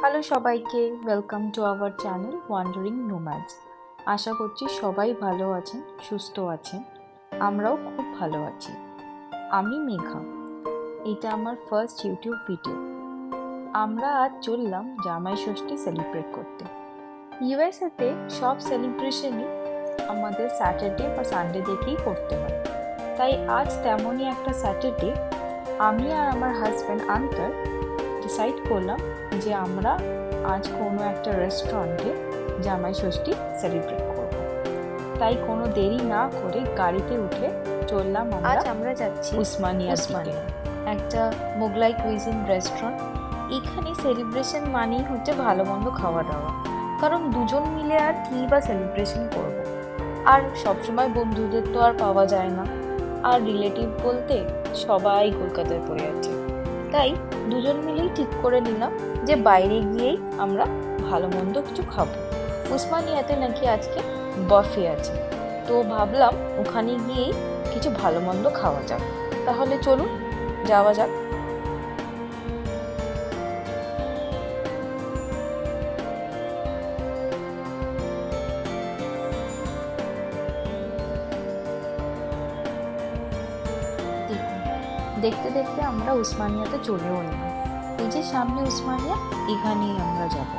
Hello সবাইকে, welcome to our channel wandering nomads. আশা করছি সবাই ভালো আছেন, সুস্থ আছেন। আমরাও খুব ভালো আছি। আমি মেঘা। এটা আমার ফার্স্ট ইউটিউব ভিডিও। আমরা আজ চললাম জামাই ষষ্ঠী সেলিব্রেট করতে। ইউএসএতে সব সেলিব্রেশনই আমাদের স্যাটারডে বা সানডে দেখেই করতে হয়। তাই আজ তেমনই একটা স্যাটারডে আমি আর আমার হাজব্যান্ড আন্তর ডিসাইড করলাম যে আমরা আজ কোনো একটা রেস্টুরেন্টে জামাই ষষ্ঠী সেলিব্রেট করব। তাই কোনো দেরি না করে গাড়িতে উঠে চললাম আমরা যাচ্ছি উসমানিয়া, একটা মোগলাই কুইজিন রেস্টুরেন্ট। এখানে সেলিব্রেশন মানেই হচ্ছে ভালো মন্দ খাওয়া দাওয়া, কারণ দুজন মিলে আর কী বা সেলিব্রেশন করব। আর সবসময় বন্ধুদের তো আর পাওয়া যায় না, আর রিলেটিভ বলতে সবাই কলকাতায় পড়ে আছে। তাই দুজন মিলেই ঠিক করে নিলাম যে বাইরে গিয়েই আমরা ভালো মন্দ কিছু খাবো। উসমানিয়াতে নাকি আজকে বাফে আছে, তো ভাবলাম ওখানে গিয়েই কিছু ভালো মন্দ খাওয়া যাক। তাহলে চলুন যাওয়া যাক। দেখতে দেখতে আমরা উসমানিয়াতে চলেও এলাম। এই যে সামনে উসমানিয়া, এখানেই আমরা যাব।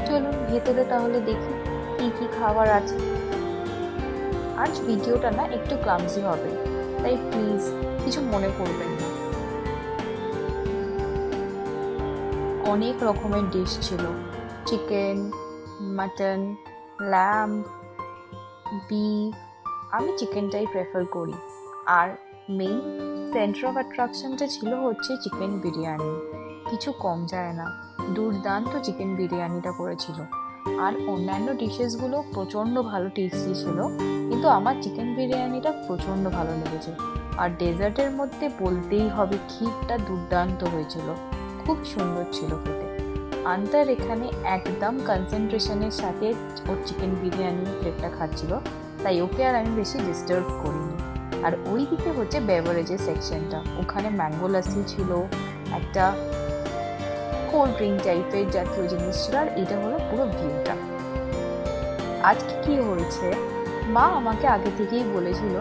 চলুন ভেতরে তাহলে দেখি কি কি খাবার আছে। আজ ভিডিওটা না একটু ক্লামজি হবে, তাই প্লিজ কিছু মনে করবেন না। অনেক রকমের ডিশ ছিল, চিকেন, মাটন, ল্যাম্ব, বিফ। আমি চিকেনটাই প্রেফার করি। আর মেইন সেন্টার অফ অ্যাট্রাকশনটা ছিল হচ্ছে চিকেন বিরিয়ানি। কিছু কম যায় না, দুর্দান্ত চিকেন বিরিয়ানিটা করেছিল। আর অন্যান্য ডিশেসগুলো প্রচণ্ড ভালো টেস্টি ছিল, কিন্তু আমার চিকেন বিরিয়ানিটা প্রচণ্ড ভালো লেগেছে। আর ডেজার্টের মধ্যে বলতেই হবে, ক্ষীরটা দুর্দান্ত হয়েছিল, খুব সুন্দর ছিল খেতে। আন্তার এখানে একদম কনসেন্ট্রেশনের সাথে ওর চিকেন বিরিয়ানির প্লেটটা খাচ্ছিল, তাই ওকে আর আমি বেশি ডিস্টার্ব করিনি। আর ওই দিকে হচ্ছে বেভারেজের সেকশনটা, ওখানে ম্যাঙ্গো লাসি ছিল, একটা কোল্ড ড্রিঙ্ক টাইপের জাতীয় জিনিস ছিল। আর এটা হলো পুরো ভিউটা। আজকে কি হয়েছে, মা আমাকে আগে থেকেই বলেছিল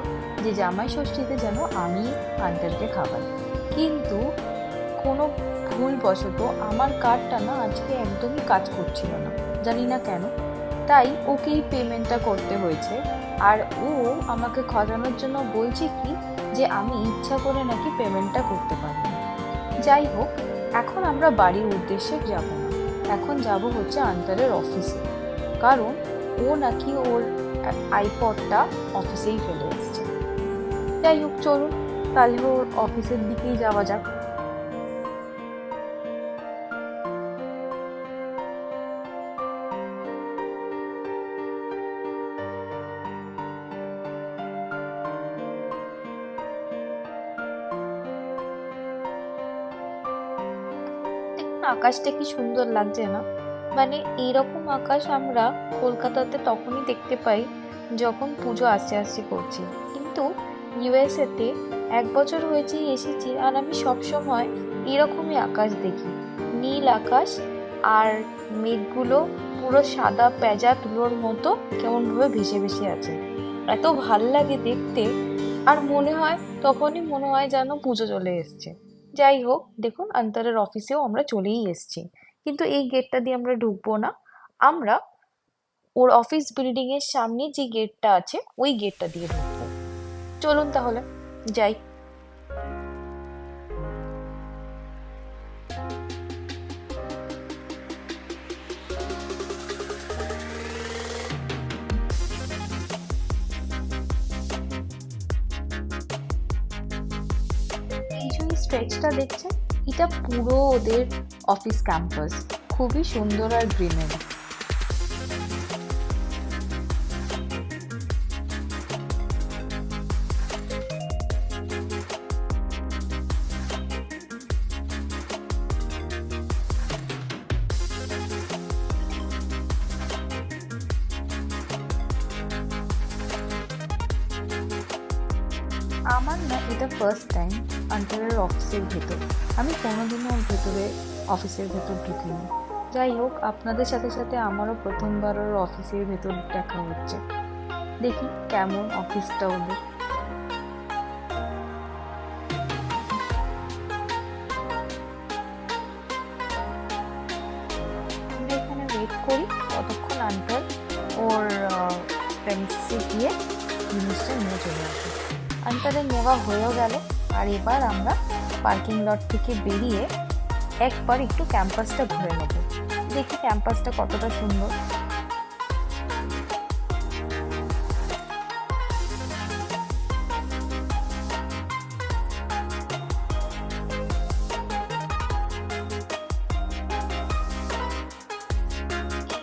যে জামাই ষষ্ঠীতে যেন আমি আন্টারকে খাওয়াই, কিন্তু কোনো ভুলবশত আমার কার্ডটা না আজকে একদমই কাজ করছিল না, জানি না কেন। তাই ওকেই পেমেন্টটা করতে হয়েছে। আর ও আমাকে খজানোর জন্য বলছে কি যে আমি ইচ্ছা করে নাকি পেমেন্টটা করতে পারি। যাই হোক, এখন আমরা বাড়ির উদ্দেশ্যে যাব না, এখন যাব হচ্ছে আন্তরের অফিসে, কারণ ও নাকি ওর আইপডটা অফিসেই ফেলে এসছে। যাই হোক, চলুন তাহলে ওর অফিসের দিকেই যাওয়া যাক। আকাশটা কি সুন্দর লাগছে না? মানে এইরকম আকাশ আমরা কলকাতাতে তখনই দেখতে পাই যখন পুজো আস্তে আস্তে করছি, কিন্তু ইউএসএতে 1 বছর হয়েছে এসেছি, আর আমি সবসময় এরকমই আকাশ দেখি, নীল আকাশ, আর মেঘগুলো পুরো সাদা পেঁজা তুলোর মতো কেমনভাবে ভেসে ভেসে আছে। এত ভাল লাগে দেখতে, আর তখনই মনে হয় যেন পুজো চলে এসছে। যাই হোক, দেখুন আন্তরের অফিসেও আমরা চলেই এসেছি, কিন্তু এই গেটটা দিয়ে আমরা ঢুকবো না। আমরা ওর অফিস বিল্ডিং এর সামনে যে গেটটা আছে ওই গেটটা দিয়ে ঢুকবো। চলুন তাহলে যাই। এই যে স্ট্রেচটা দেখছেন, এটা পুরো ওদের অফিস ক্যাম্পাস, খুবই সুন্দর আর গ্রিনারি। আমার না এটা ফার্স্ট টাইম আন্টারের অফিসের ভেতর। আমি কোনোদিনও ওর ভেতরে অফিসের ভেতর ঢুকিনি, যাই হোক, আপনাদের সাথে সাথে আমারও প্রথমবারের অফিসের ভেতর দেখা হচ্ছে। দেখি কেমন অফিসটা ওদের। আমরা এখানে ওয়েট করি কতক্ষণ আনকাল ওর প্রেমিসে গিয়ে জিনিসটা নিয়ে চলে আসে। আনকালের নেওয়া হয়েও গেল। আর এবার আমরা পার্কিং লট থেকে বেরিয়ে একবার একটু ক্যাম্পাসটা ঘুরে নেব। দেখি ক্যাম্পাসটা কতটা সুন্দর।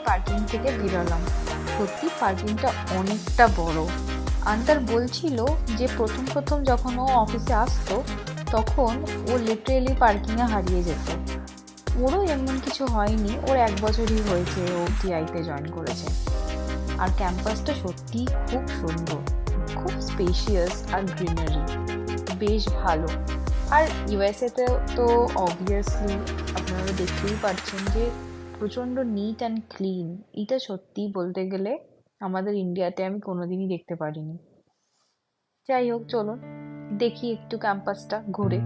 পার্কিং থেকে বেরোলাম। সত্যি পার্কিংটা অনেকটা বড়। আন্টার বলছিল যে প্রথম প্রথম যখন ও অফিসে আসতো তখন ও লিটারেলি পার্কিংয়ে হারিয়ে যেত। ওরও এমন কিছু হয়নি, ওর 1 বছরই হয়েছে ও টিআইতে জয়েন করেছে। আর ক্যাম্পাসটা সত্যিই খুব সুন্দর, খুব স্পেশিয়াস আর গ্রিনারি, বেশ ভালো। আর ইউএসএতে তো অবভিয়াসলি আপনারা দেখতেই পাচ্ছেন যে প্রচণ্ড নিট অ্যান্ড ক্লিন। এটা সত্যি বলতে গেলে আমাদের ইন্ডিয়াতে আমি কোনোদিনই দেখতে পারিনি। যাই হোক, চলুন দেখি একটু ক্যাম্পাসটা ঘুরে।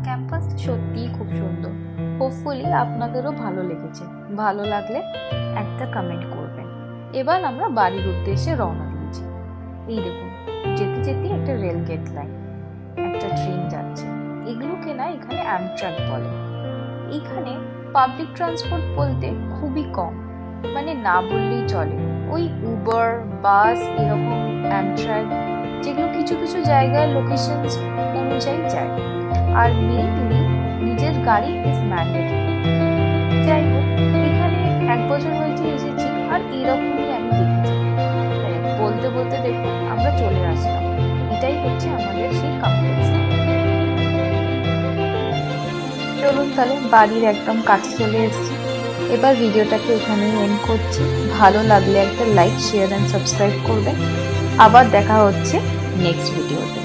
ক্যাম্পাসটা সত্যিই খুব সুন্দর। হোপফুলি আপনাদেরও ভালো লেগেছে। ভালো লাগলে একটা কমেন্ট করবেন। এবার আমরা বাড়ির উদ্দেশ্যে রওনা দিয়েছি। এই দেখুন, যেতে যেতে একটা রেল গেট লাইন, একটা ট্রেন যাচ্ছে। এগুলোকে না এখানে অ্যামট্রাক বলে। এখানে পাবলিক ট্রান্সপোর্ট বলতে খুবই কম, মানে না বললেই চলে। ওই উবার, বাস, এরকম অ্যামট্রাক, যেগুলো কিছু কিছু জায়গায় লোকেশন অনুযায়ী যায়। আর মেইনলি নিজের গাড়ি ইজ ম্যান্ডেটরি। যাই হোক, এখানে 1 বছর হয়েছে এসেছি আর এরকমই আমি দেখেছি। বলতে বলতে দেখুন আমরা চলে আসলাম। এটাই হচ্ছে আমাদের সেই কমপ্লেক্সটা। চলুন তাহলে, বাড়ির একদম কাছে চলে এসেছি। এবার ভিডিওটাকে এখানেই এন্ড করছি। ভালো লাগলে একটা লাইক, শেয়ার অ্যান্ড সাবস্ক্রাইব করবেন। আবার দেখা হচ্ছে নেক্সট ভিডিওতে।